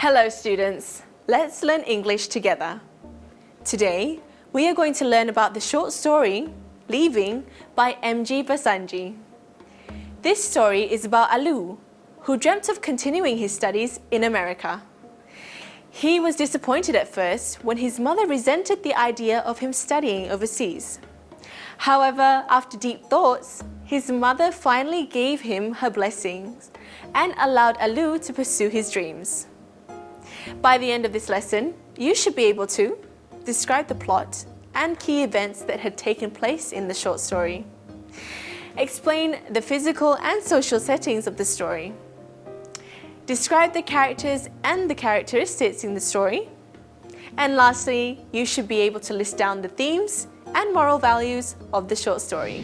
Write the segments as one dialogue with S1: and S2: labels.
S1: Hello students, let's learn English together. Today, we are going to learn about the short story, Leaving by M.G. Vassanji. This story is about Alu, who dreamt of continuing his studies in America. He was disappointed at first when his mother resented the idea of him studying overseas. However, after deep thoughts, his mother finally gave him her blessings and allowed Alu to pursue his dreams. By the end of this lesson, you should be able to describe the plot and key events that had taken place in the short story. Explain the physical and social settings of the story. Describe the characters and the characteristics in the story. And lastly, you should be able to list down the themes and moral values of the short story.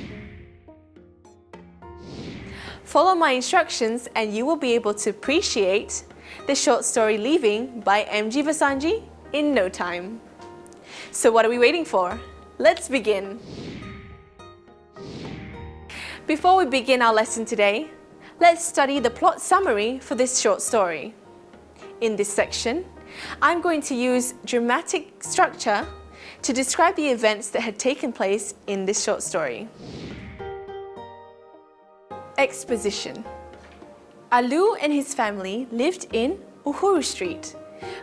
S1: Follow my instructions and you will be able to appreciate the short story Leaving by M.G. Vassanji in no time. So what are we waiting for? Let's begin. Before we begin our lesson today, let's study the plot summary for this short story. In this section, I'm going to use dramatic structure to describe the events that had taken place in this short story. Exposition. Alu and his family lived in Uhuru Street,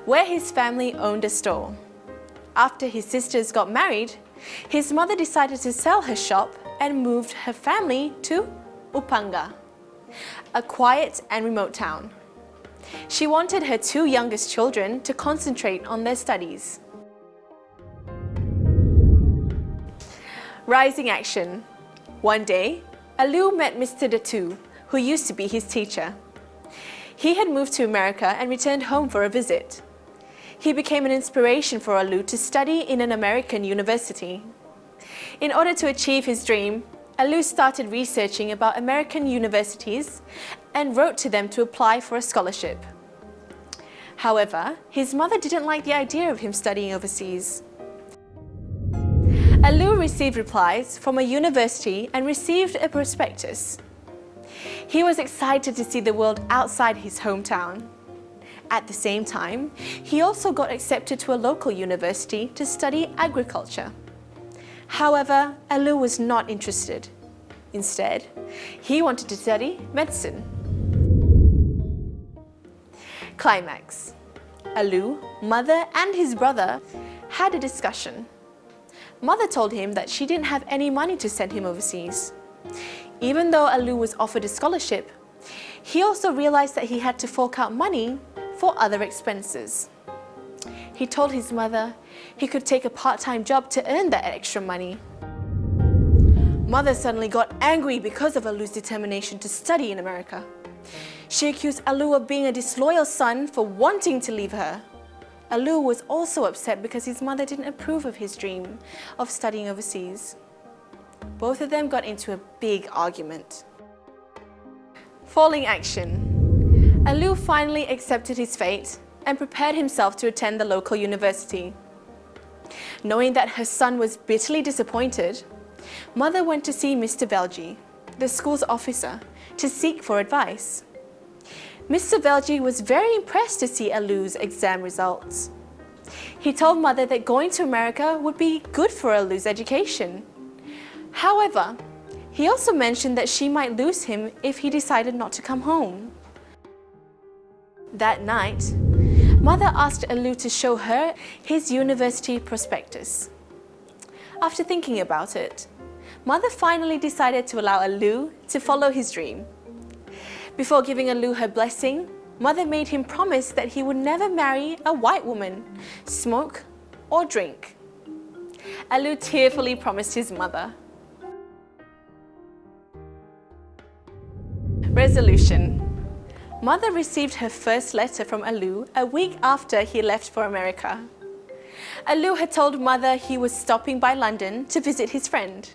S1: where his family owned a store. After his sisters got married, his mother decided to sell her shop and moved her family to Upanga, a quiet and remote town. She wanted her two youngest children to concentrate on their studies. Rising action. One day, Alu met Mr. Datu, who used to be his teacher. He had moved to America and returned home for a visit. He became an inspiration for Alu to study in an American university. In order to achieve his dream, Alu started researching about American universities and wrote to them to apply for a scholarship. However, his mother didn't like the idea of him studying overseas. Alu received replies from a university and received a prospectus. He was excited to see the world outside his hometown. At the same time, he also got accepted to a local university to study agriculture. However, Alu was not interested. Instead, he wanted to study medicine. Climax. Alu, mother and his brother had a discussion. Mother told him that she didn't have any money to send him overseas. Even though Alu was offered a scholarship, he also realized that he had to fork out money for other expenses. He told his mother he could take a part-time job to earn that extra money. Mother suddenly got angry because of Alu's determination to study in America. She accused Alu of being a disloyal son for wanting to leave her. Alu was also upset because his mother didn't approve of his dream of studying overseas. Both of them got into a big argument. Falling action. Alu finally accepted his fate and prepared himself to attend the local university. Knowing that her son was bitterly disappointed, Mother went to see Mr. Velji, the school's officer, to seek for advice. Mr. Velji was very impressed to see Alu's exam results. He told Mother that going to America would be good for Alu's education. However, he also mentioned that she might lose him if he decided not to come home. That night, Mother asked Alu to show her his university prospectus. After thinking about it, Mother finally decided to allow Alu to follow his dream. Before giving Alu her blessing, Mother made him promise that he would never marry a white woman, smoke, or drink. Alu tearfully promised his mother. Resolution. Mother received her first letter from Alu a week after he left for America. Alu had told Mother he was stopping by London to visit his friend.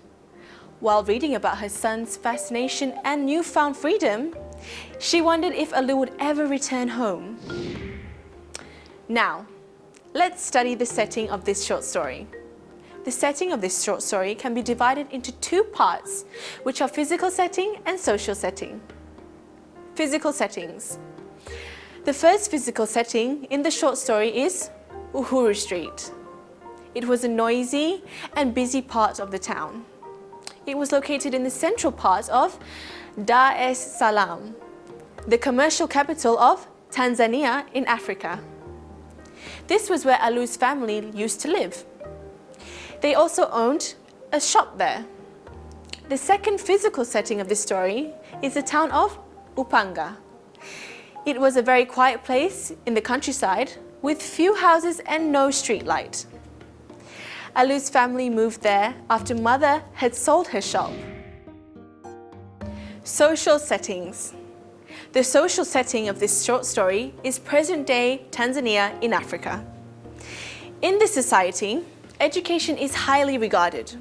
S1: While reading about her son's fascination and newfound freedom, she wondered if Alu would ever return home. Now, let's study the setting of this short story. The setting of this short story can be divided into two parts, which are physical setting and social setting. Physical settings. The first physical setting in the short story is Uhuru Street. It was a noisy and busy part of the town. It was located in the central part of Dar es Salaam, the commercial capital of Tanzania in Africa. This was where Alu's family used to live. They also owned a shop there. The second physical setting of this story is the town of Upanga. It was a very quiet place in the countryside with few houses and no street light. Alu's family moved there after mother had sold her shop. Social settings. The social setting of this short story is present-day Tanzania in Africa. In this society, education is highly regarded.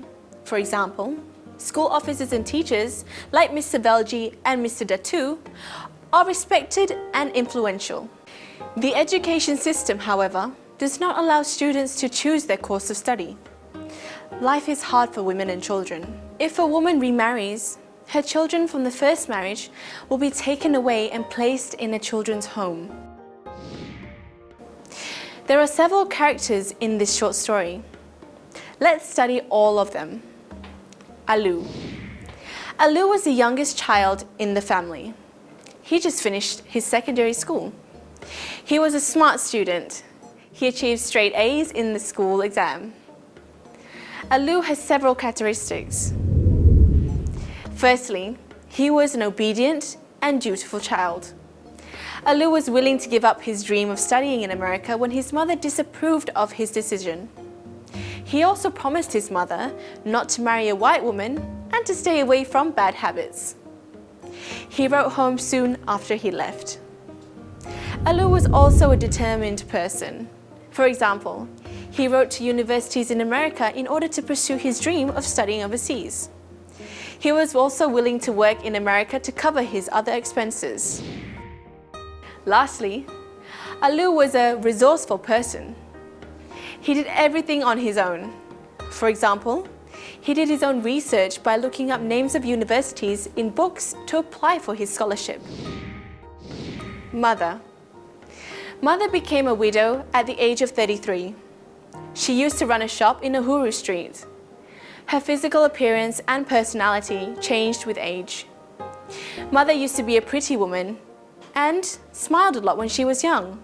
S1: For example, school officers and teachers like Mr. Belgi and Mr. Datu are respected and influential. The education system, however, does not allow students to choose their course of study. Life is hard for women and children. If a woman remarries, her children from the first marriage will be taken away and placed in a children's home. There are several characters in this short story. Let's study all of them. Alu. Alu was the youngest child in the family. He just finished his secondary school. He was a smart student. He achieved straight A's in the school exam. Alu has several characteristics. Firstly, he was an obedient and dutiful child. Alu was willing to give up his dream of studying in America when his mother disapproved of his decision. He also promised his mother not to marry a white woman and to stay away from bad habits. He wrote home soon after he left. Alu was also a determined person. For example, he wrote to universities in America in order to pursue his dream of studying overseas. He was also willing to work in America to cover his other expenses. Lastly, Alu was a resourceful person. He did everything on his own. For example, he did his own research by looking up names of universities in books to apply for his scholarship. Mother. Mother became a widow at the age of 33. She used to run a shop in Uhuru Street. Her physical appearance and personality changed with age. Mother used to be a pretty woman and smiled a lot when she was young.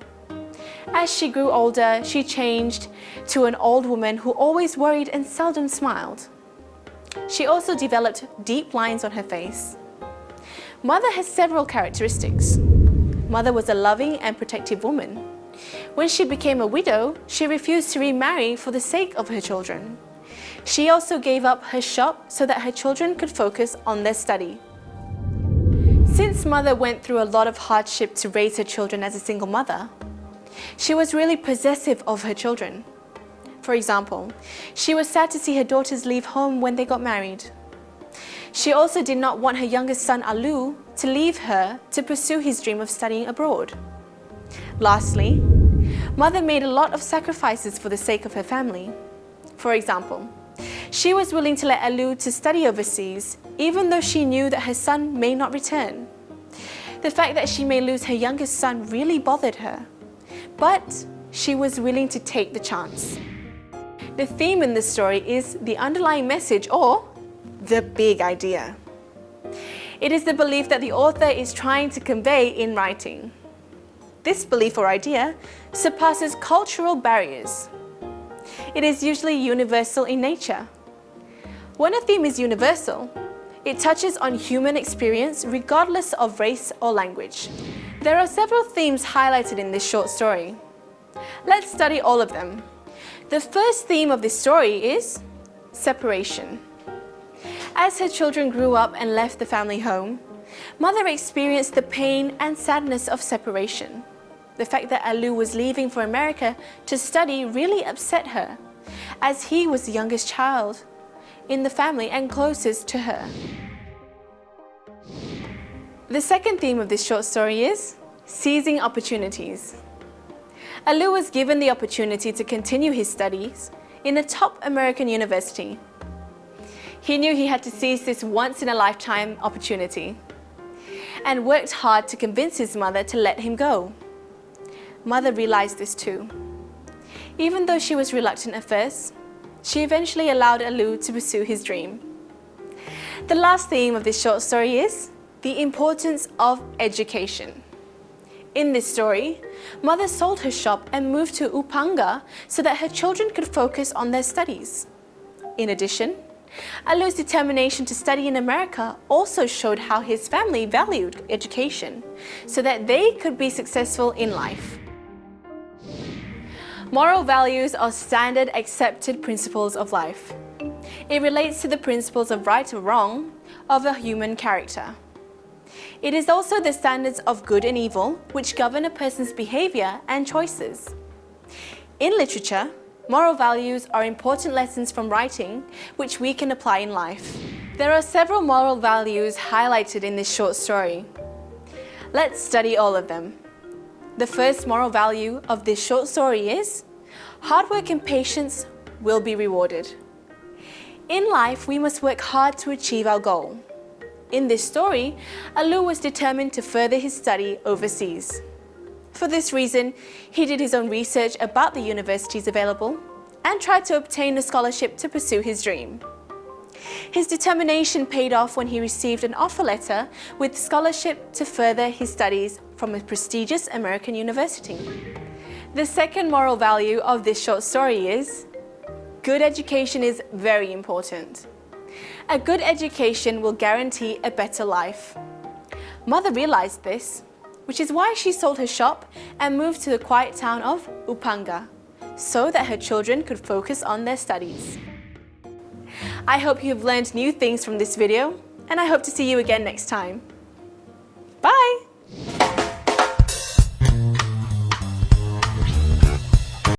S1: As she grew older, she changed to an old woman who always worried and seldom smiled. She also developed deep lines on her face. Mother has several characteristics. Mother was a loving and protective woman. When she became a widow, she refused to remarry for the sake of her children. She also gave up her shop so that her children could focus on their study. Since mother went through a lot of hardship to raise her children as a single mother, she was really possessive of her children. For example, she was sad to see her daughters leave home when they got married. She also did not want her youngest son Alu to leave her to pursue his dream of studying abroad. Lastly, mother made a lot of sacrifices for the sake of her family. For example, she was willing to let Alu to study overseas, even though she knew that her son may not return. The fact that she may lose her youngest son really bothered her, but she was willing to take the chance. The theme in this story is the underlying message, or the big idea. It is the belief that the author is trying to convey in writing. This belief or idea surpasses cultural barriers. It is usually universal in nature. When a theme is universal, it touches on human experience regardless of race or language. There are several themes highlighted in this short story. Let's study all of them. The first theme of this story is separation. As her children grew up and left the family home, mother experienced the pain and sadness of separation. The fact that Alu was leaving for America to study really upset her, as he was the youngest child in the family and closest to her. The second theme of this short story is seizing opportunities. Alu was given the opportunity to continue his studies in a top American university. He knew he had to seize this once-in-a-lifetime opportunity and worked hard to convince his mother to let him go. Mother realized this too. Even though she was reluctant at first, she eventually allowed Alu to pursue his dream. The last theme of this short story is the importance of education. In this story, Mother sold her shop and moved to Upanga so that her children could focus on their studies. In addition, Alu's determination to study in America also showed how his family valued education so that they could be successful in life. Moral values are standard accepted principles of life. It relates to the principles of right or wrong of a human character. It is also the standards of good and evil which govern a person's behavior and choices. In literature, moral values are important lessons from writing which we can apply in life. There are several moral values highlighted in this short story. Let's study all of them. The first moral value of this short story is hard work and patience will be rewarded. In life, we must work hard to achieve our goal. In this story, Alu was determined to further his study overseas. For this reason, he did his own research about the universities available and tried to obtain a scholarship to pursue his dream. His determination paid off when he received an offer letter with scholarship to further his studies from a prestigious American university. The second moral value of this short story is good education is very important. A good education will guarantee a better life. Mother realized this, which is why she sold her shop and moved to the quiet town of Upanga, so that her children could focus on their studies. I hope you have learned new things from this video, and I hope to see you again next time. Bye!